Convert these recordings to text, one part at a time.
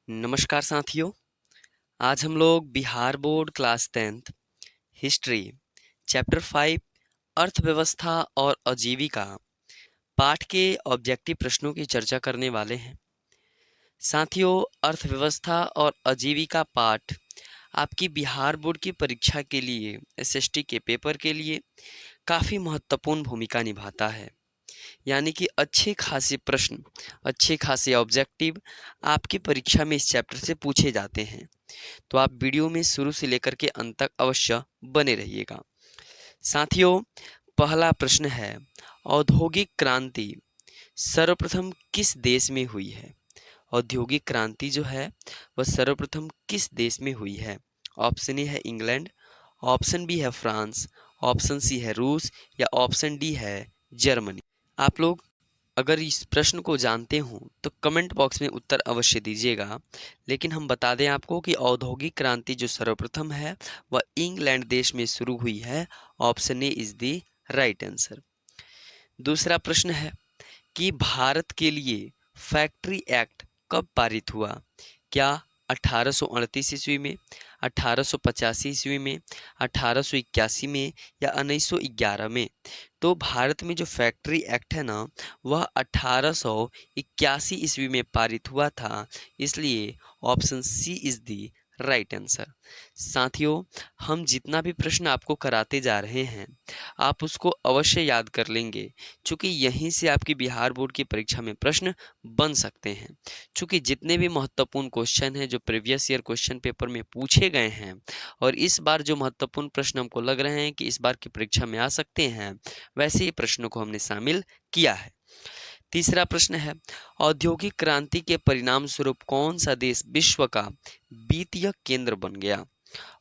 नमस्कार साथियों। आज हम लोग Bihar board class 10th history chapter 5 अर्थव्यवस्था और आजीविका पाठ के ऑब्जेक्टिव प्रश्नों की चर्चा करने वाले हैं। साथियों, अर्थव्यवस्था और आजीविका पाठ आपकी बिहार बोर्ड की परीक्षा के लिए, एसएसटी के पेपर के लिए काफ़ी महत्वपूर्ण भूमिका निभाता है। यानी कि अच्छे खासे प्रश्न, अच्छे खासे ऑब्जेक्टिव आपकी परीक्षा में इस चैप्टर से पूछे जाते हैं। तो आप वीडियो में शुरू से लेकर के अंत तक अवश्य बने रहिएगा। साथियों, पहला प्रश्न है, औद्योगिक क्रांति सर्वप्रथम किस देश में हुई है? औद्योगिक क्रांति जो है वह सर्वप्रथम किस देश में हुई है? ऑप्शन ए है इंग्लैंड, ऑप्शन बी है फ्रांस, ऑप्शन सी है रूस या ऑप्शन डी है जर्मनी। आप लोग अगर इस प्रश्न को जानते हो तो कमेंट बॉक्स में उत्तर अवश्य दीजिएगा। लेकिन हम बता दें आपको कि औद्योगिक क्रांति जो सर्वप्रथम है वह इंग्लैंड देश में शुरू हुई है। Option A is the right answer. दूसरा प्रश्न है कि भारत के लिए फैक्ट्री एक्ट कब पारित हुआ? क्या 1838 ईस्वी में, 1885 ईस्वी में, 1881 में या 1911 में? तो भारत में जो फैक्ट्री एक्ट है ना, वह 1881 ईस्वी में पारित हुआ था। इसलिए option C is the right answer. साथियों, हम जितना भी प्रश्न आपको कराते जा रहे हैं आप उसको अवश्य याद कर लेंगे, क्योंकि यहीं से आपकी बिहार बोर्ड की परीक्षा में प्रश्न बन सकते हैं। क्योंकि जितने भी महत्वपूर्ण क्वेश्चन हैं जो प्रीवियस ईयर क्वेश्चन पेपर में पूछे गए हैं और इस बार जो महत्वपूर्ण प्रश्न हमको लग रहे हैं कि इस बार की परीक्षा में आ सकते हैं, वैसे ही प्रश्नों को हमने शामिल किया है। तीसरा प्रश्न है, औद्योगिक क्रांति के परिणाम स्वरूप कौन सा देश विश्व का वित्तीय केंद्र बन गया?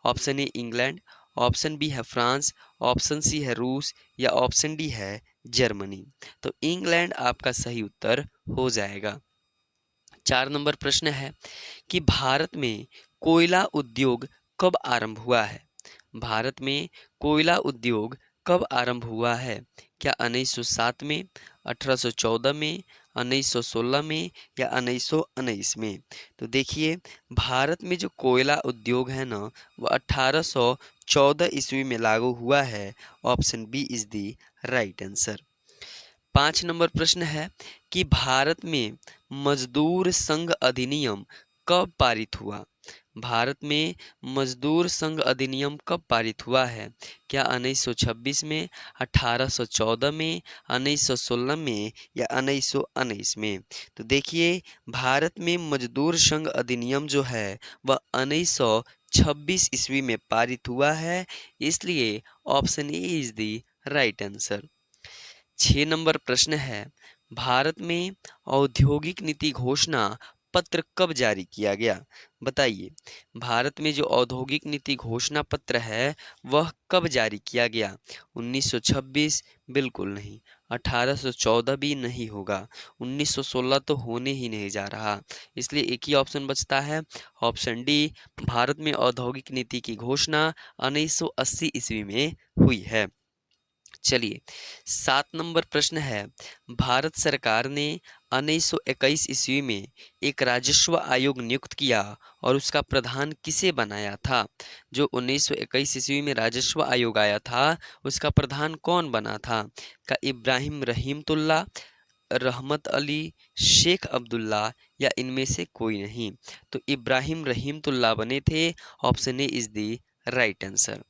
Option A England, option B है फ्रांस, ऑप्शन सी है रूस या ऑप्शन डी है जर्मनी। तो इंग्लैंड आपका सही उत्तर हो जाएगा। 4 नंबर प्रश्न है कि भारत में कोयला उद्योग कब आरंभ हुआ है? भारत में कोयला उद्योग कब आरंभ हुआ है? क्या 1907 में, 1814 में, 1916 में या 1919 में? तो देखिए, भारत में जो कोयला उद्योग है ना, वह 1814 ईस्वी में लागू हुआ है। Option B is the right answer. 5 number प्रश्न है कि भारत में मजदूर संघ अधिनियम कब पारित हुआ? भारत में मजदूर संघ अधिनियम कब पारित हुआ है? क्या 1926 में, 1814 में, 1916 में या 1919 में? तो देखिए, भारत में मजदूर संघ अधिनियम जो है वह 1926 ईस्वी में पारित हुआ है। इसलिए option A is the right answer. 6 number प्रश्न है, भारत में औद्योगिक नीति घोषणा पत्र कब जारी किया गया? बताइए, भारत में जो औद्योगिक नीति घोषणा पत्र है वह कब जारी किया गया? 1926 बिल्कुल नहीं, 1814 भी नहीं होगा, 1916 तो होने ही नहीं जा रहा। इसलिए एक ही ऑप्शन बचता है, ऑप्शन डी। भारत में औद्योगिक नीति की घोषणा 1980 ईस्वी में हुई है। चलिए, 7 नंबर प्रश्न है, भारत सरकार ने 1921 ईस्वी में एक राजस्व आयोग नियुक्त किया और उसका प्रधान किसे बनाया था? जो 1921 ईस्वी में राजस्व आयोग आया था उसका प्रधान कौन बना था? का इब्राहिम रहीमतुल्ला, रहमत अली, शेख अब्दुल्ला या इनमें से कोई नहीं? तो इब्राहिम रहीमतुल्ला बने थे। Option A is the right answer.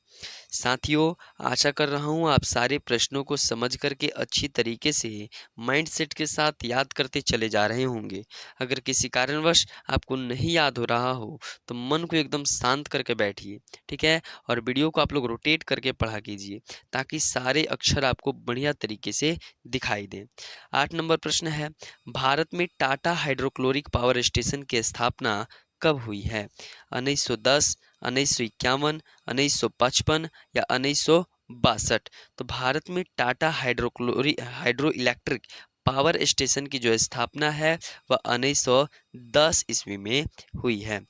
साथियों, आशा कर रहा हूँ आप सारे प्रश्नों को समझ करके अच्छी तरीके से माइंड सेट के साथ याद करते चले जा रहे होंगे। अगर किसी कारणवश आपको नहीं याद हो रहा हो तो मन को एकदम शांत करके बैठिए, ठीक है? और वीडियो को आप लोग रोटेट करके पढ़ा कीजिए ताकि सारे अक्षर आपको बढ़िया तरीके से दिखाई दें। 8 नंबर प्रश्न है, भारत में टाटा हाइड्रोक्लोरिक पावर स्टेशन की स्थापना कब हुई है? 1910, 1951, 1955 या 1962? तो भारत में Tata hydro electric power station की जो स्थापना है वह 1910 ईस्वी में हुई है।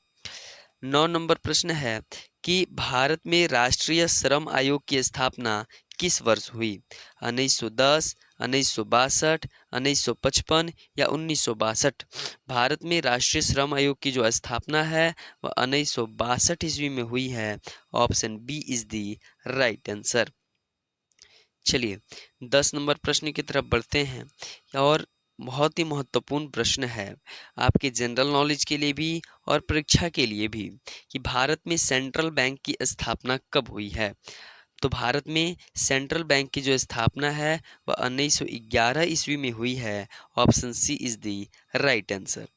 9 नंबर प्रश्न है कि भारत में राष्ट्रीय श्रम आयोग की स्थापना किस वर्ष हुई? 1910, 1962, 1955 या 1962? भारत में राष्ट्रीय श्रम आयोग की जो स्थापना है वह 1962 ईस्वी में हुई है। Option B is the right answer. चलिए 10 नंबर प्रश्न की तरफ बढ़ते हैं और बहुत ही महत्वपूर्ण प्रश्न है आपके जनरल नॉलेज के लिए भी और परीक्षा के लिए भी कि भारत में सेंट्रल बैंक की स्थापना कब हुई है। तो भारत में सेंट्रल बैंक की जो स्थापना है वह 1911 ईस्वी में हुई है। Option C is the right answer.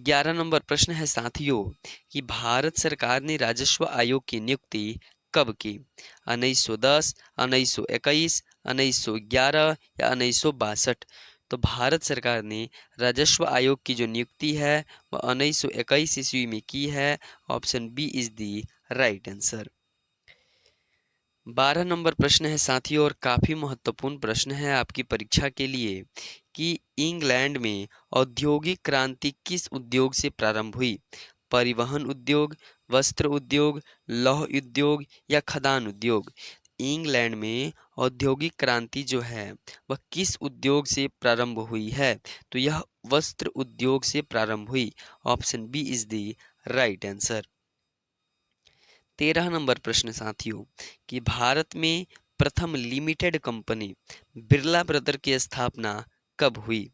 11 number प्रश्न है साथियों कि भारत सरकार ने राजस्व आयोग की नियुक्ति कब की। 1910, 1921, 1911 या 1962? तो भारत सरकार ने राजस्व आयोग की जो नियुक्ति है वह 1921 ईस्वी में की है। Option B is the right answer. 12 number प्रश्न है साथियों और काफी महत्वपूर्ण प्रश्न है आपकी परीक्षा के लिए कि इंग्लैंड में औद्योगिक क्रांति किस उद्योग से प्रारंभ हुई। परिवहन उद्योग, वस्त्र उद्योग, लौह उद्योग या खदान उद्योग? इंग्लैंड में औद्योगिक क्रांति जो है वह किस उद्योग से प्रारंभ हुई है। तो यह वस्त्र उद्योग से प्रारंभ हुई। Option B is the right answer. 13 number प्रश्न साथियों कि भारत में प्रथम लिमिटेड कंपनी बिरला ब्रदर की स्थापना कब हुई।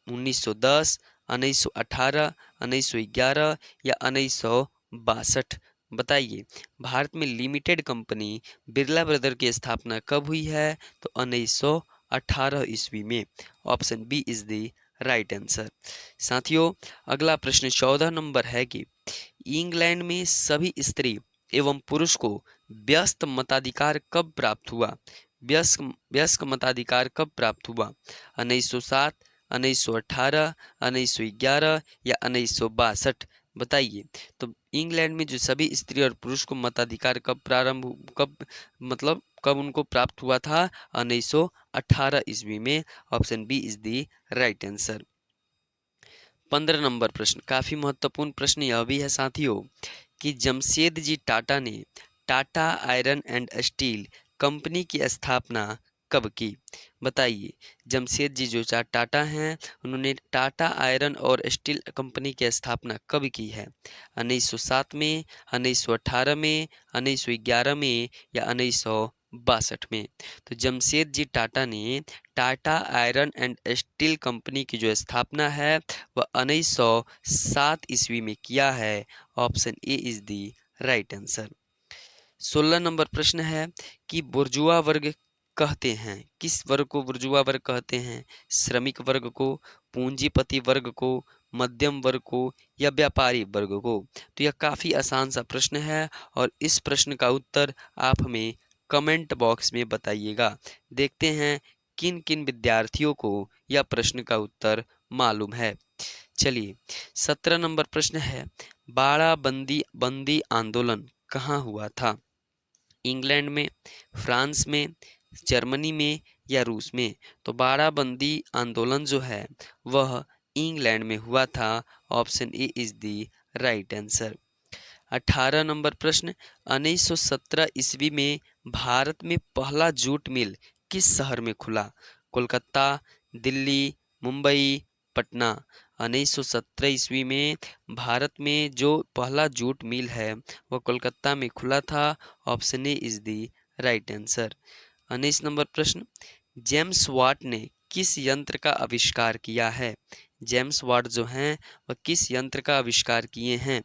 1910, 1918, 1911 या 1962? बताइए भारत में लिमिटेड कंपनी बिरला ब्रदर की स्थापना कब हुई है। तो 1918 ईस्वी में। Option B is the right answer. साथियों अगला प्रश्न 14 नंबर है कि इंग्लैंड में सभी स्त्री एवं पुरुष को व्यस्त मताधिकार कब प्राप्त हुआ। व्यस्क व्यस्क मताधिकार कब प्राप्त हुआ। 1907, 1918, 1911 या 1962? बताइए तो इंग्लैंड में जो सभी स्त्री और पुरुष को मताधिकार कब उनको प्राप्त हुआ था। 1918 ईस्वी में। Option B is the right answer. 15 number प्रश्न काफी महत्वपूर्ण प्रश्न यह भी है साथियों कि जमशेदजी टाटा ने Tata iron and steel company की स्थापना कब की। बताइए जमशेदजी जो टाटा हैं उन्होंने टाटा आयरन और स्टील कंपनी की स्थापना कब की है। 1907 में, 1918 में, 1911 में या 1962 में? तो जमशेदजी टाटा ने Tata iron and steel company की जो स्थापना है वह 1907 ईस्वी में किया है। Option A is the right answer. 16 number प्रश्न है कि बुर्जुआ वर्ग कहते हैं किस वर्ग को बुर्जुआ वर्ग कहते हैं। श्रमिक वर्ग को, पूंजीपति वर्ग को, मध्यम वर्ग को या व्यापारी वर्ग को? तो यह काफी आसान सा प्रश्न है और इस प्रश्न का उत्तर आप हमें कमेंट बॉक्स में बताइएगा। देखते हैं किन किन विद्यार्थियों को यह प्रश्न का उत्तर मालूम है। चलिए 17 नंबर प्रश्न है बाड़ा बंदी आंदोलन कहाँ हुआ था। इंग्लैंड में, फ्रांस में, जर्मनी में या रूस में? तो बाड़ाबंदी आंदोलन जो है वह इंग्लैंड में हुआ था। Option A is the right answer. 18 number प्रश्न 1917 ईस्वी में भारत में पहला जूट मिल किस शहर में खुला। कोलकाता, दिल्ली, मुंबई, पटना? 1917 ईस्वी में भारत में जो पहला जूट मिल है वह कोलकाता में खुला था। Option A is the right answer. 19 number प्रश्न जेम्स वाट ने किस यंत्र का आविष्कार किया है। जेम्स वाट जो हैं वह किस यंत्र का आविष्कार किए हैं।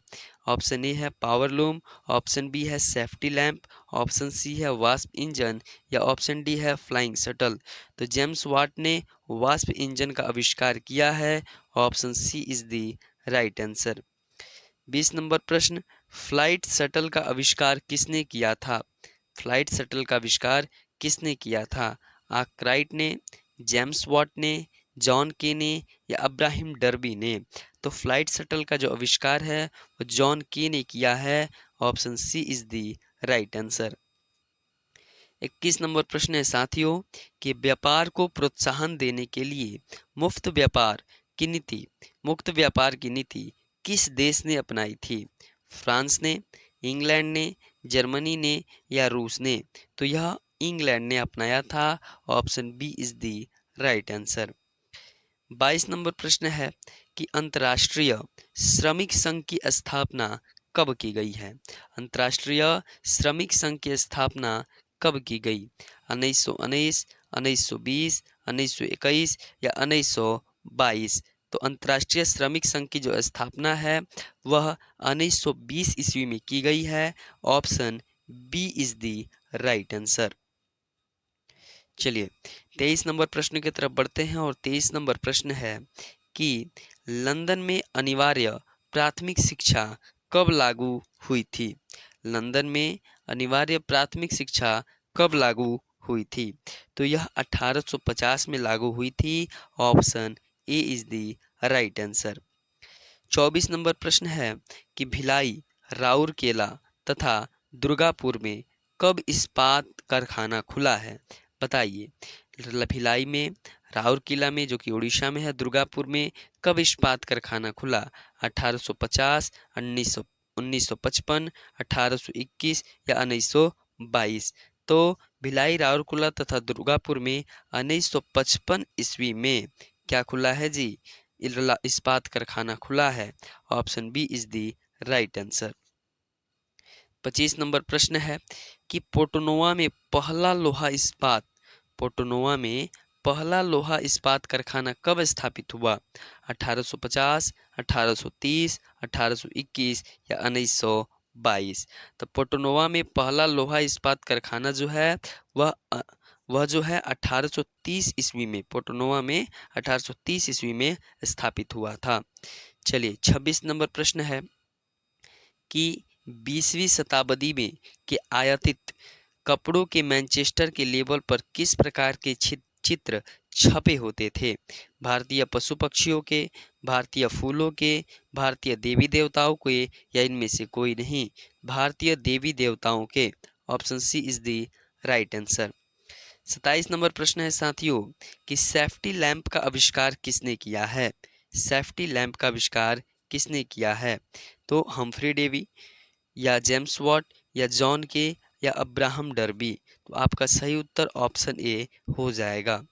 ऑप्शन ए है पावर लूम, ऑप्शन बी है सेफ्टी लैंप, ऑप्शन सी है वास्प इंजन या ऑप्शन डी है फ्लाइंग शटल? तो जेम्स वाट ने वास्प इंजन का आविष्कार किया है। Option C is the right answer. 20 number प्रश्न फ्लाइट शटल का आविष्कार किसने किया था। फ्लाइट शटल का आविष्कार किसने किया था। आर्कराइट ने, जेम्स वाट ने, जॉन के ने या अब्राहिम डर्बी ने? तो फ्लाइट शटल का जो आविष्कार है वो जॉन के ने किया है। Option C is the right answer. 21 number प्रश्न है साथियों कि व्यापार को प्रोत्साहन देने के लिए मुक्त व्यापार की नीति किस देश ने अपनाई थी। फ्रांस ने, इंग्लैंड ने, जर्मनी ने या रूस ने? तो यह इंग्लैंड ने अपनाया था। Option B is the right answer. 22 number प्रश्न है कि अंतर्राष्ट्रीय श्रमिक संघ की स्थापना कब की गई है? अंतर्राष्ट्रीय श्रमिक संघ की स्थापना कब की गई? 1919, 1920, 1921 या 1922? तो अंतर्राष्ट्रीय श्रमिक संघ की जो स्थापना है वह 1920 ईस्वी में की गई है। Option B is the right answer. चलिए 23 नंबर प्रश्न की तरफ बढ़ते हैं और 23 नंबर प्रश्न है कि लंदन में अनिवार्य प्राथमिक शिक्षा कब लागू हुई थी? लंदन में अनिवार्य प्राथमिक शिक्षा कब लागू हुई थी? तो यह 1850 में लागू हुई थी। Option A is the right answer. 24 number प्रश्न है कि भिलाई, राउरकेला तथा दुर्गापुर में कब इस्पात कारखाना खुला है? बताइए। भिलाई में, राउरकेला में जो कि उड़ीसा में है, दुर्गापुर में कब इस्पात कारखाना खुला? 1850, 1955, 1821 या 1922? तो भिलाई, राउरकेला तथा दुर्गापुर में 1955 ईस्वी में क्या खुला है जी? इस्पात कारखाना खुला है। Option B is the right answer. 25 number प्रश्न है कि पोर्टनोवा में पहला लोहा इस्पात कारखाना कब स्थापित हुआ? 1850, 1830, 1821 या 1922? तो पोर्टनोवा में पहला लोहा इस्पात कारखाना जो है वह जो है 1830 ईस्वी में, पोर्टनोवा में 1830 ईस्वी में स्थापित हुआ था। चलिए 26 नंबर प्रश्न है कि 20वीं शताब्दी में के आयातित कपड़ों के मैनचेस्टर के लेबल पर किस प्रकार के चित्र छपे होते थे? भारतीय पशु पक्षियों के, भारतीय फूलों के, भारतीय देवी देवताओं के या इनमें से कोई नहीं? भारतीय देवी देवताओं के। Option C is the right answer. 27 number प्रश्न है साथियों कि सेफ्टी लैंप का आविष्कार किसने किया है? सेफ्टी लैंप का आविष्कार किसने किया है? तो हम्फ्री डेवी या जेम्स वॉट या जॉन के या अब्राहम डर्बी? तो आपका सही उत्तर ऑप्शन ए हो जाएगा।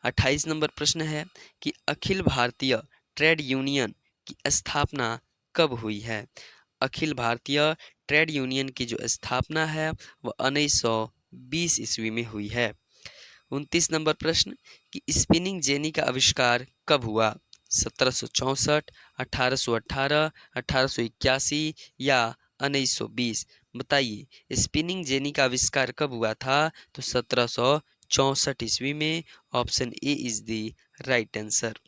28 नंबर प्रश्न है कि अखिल भारतीय ट्रेड यूनियन की स्थापना कब हुई है? अखिल भारतीय ट्रेड यूनियन की जो स्थापना है वह 1920 ईस्वी में हुई है। 29 नंबर प्रश्न कि स्पिनिंग जेनी का आविष्कार कब हुआ? 1764, 1818, 1881 या 1920? बताइए स्पिनिंग जेनी का आविष्कार कब हुआ था? तो 1764 ईस्वी में। Option A is the right answer.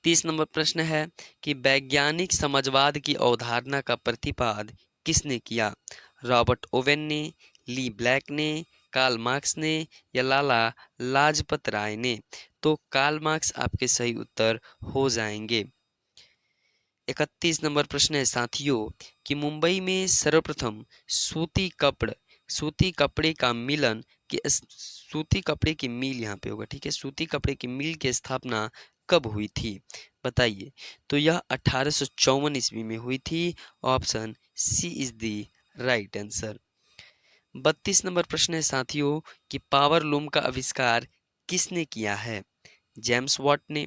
30 number प्रश्न है कि वैज्ञानिक समाजवाद की अवधारणा का प्रतिपाद किसने किया? रॉबर्ट ओवेन ने, ली ब्लैक ने, कार्ल मार्क्स ने या लाला लाजपत राय ने? तो कार्ल मार्क्स आपके सही उत्तर हो जाएंगे। 31 नंबर प्रश्न है साथियों कि मुंबई में सर्वप्रथम सूती कपड़े का मिलन की सूती कपड़े की मिल यहाँ पे होगा, ठीक है, सूती कपड़े की मिल की स्थापना कब हुई थी? बताइए। तो यह 1854 ईस्वी में हुई थी। Option C is the right answer. 32 number प्रश्न है साथियों कि पावर लूम का आविष्कार किसने किया है? जेम्स वॉट ने,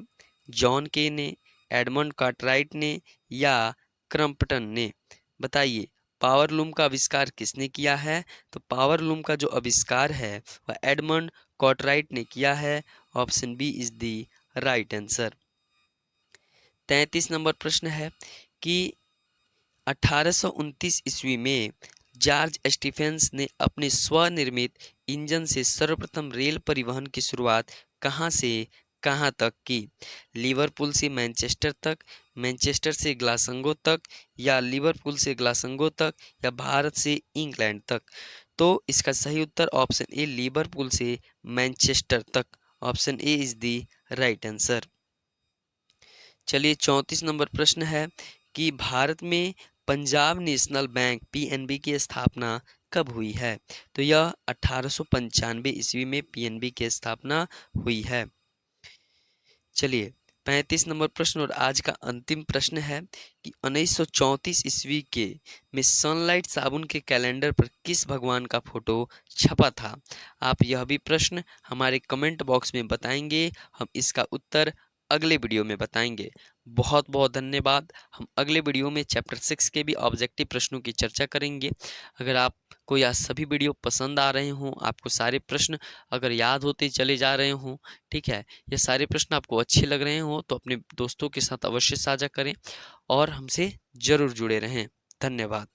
जॉन के ने, एडमंड कार्टराइट ने या क्रम्पटन ने? बताइए पावर लूम का आविष्कार किसने किया है? तो पावर लूम का जो आविष्कार है वह एडमंड कार्टराइट ने किया है। Option B is the right answer. 33 number प्रश्न है कि 1829 ईस्वी में जॉर्ज स्टीफेंस ने अपने स्वनिर्मित इंजन से सर्वप्रथम रेल परिवहन की शुरुआत कहाँ से कहाँ तक की? लिवरपूल से मैनचेस्टर तक, मैनचेस्टर से ग्लासगो तक या लिवरपूल से ग्लासगो तक या भारत से इंग्लैंड तक? तो इसका सही उत्तर ऑप्शन ए लिवरपूल से मैनचेस्टर तक। Option A is the right answer. चलिए 34 नंबर प्रश्न है कि भारत में पंजाब नेशनल बैंक पीएनबी की स्थापना कब हुई है? तो यह 1895 ईस्वी में पीएनबी की स्थापना हुई है। चलिए 35 नंबर प्रश्न और आज का अंतिम प्रश्न है कि 1934 ईस्वी के में सनलाइट साबुन के कैलेंडर पर किस भगवान का फोटो छपा था? आप यह भी प्रश्न हमारे कमेंट बॉक्स में बताएंगे, हम इसका उत्तर अगले वीडियो में बताएंगे। बहुत बहुत धन्यवाद। हम अगले वीडियो में चैप्टर 6 के भी ऑब्जेक्टिव प्रश्नों की चर्चा करेंगे। अगर आपको यह सभी वीडियो पसंद आ रहे हों, आपको सारे प्रश्न अगर याद होते चले जा रहे हों, ठीक है, ये सारे प्रश्न आपको अच्छे लग रहे हों, तो अपने दोस्तों के साथ अवश्य साझा करें और हमसे ज़रूर जुड़े रहें। धन्यवाद।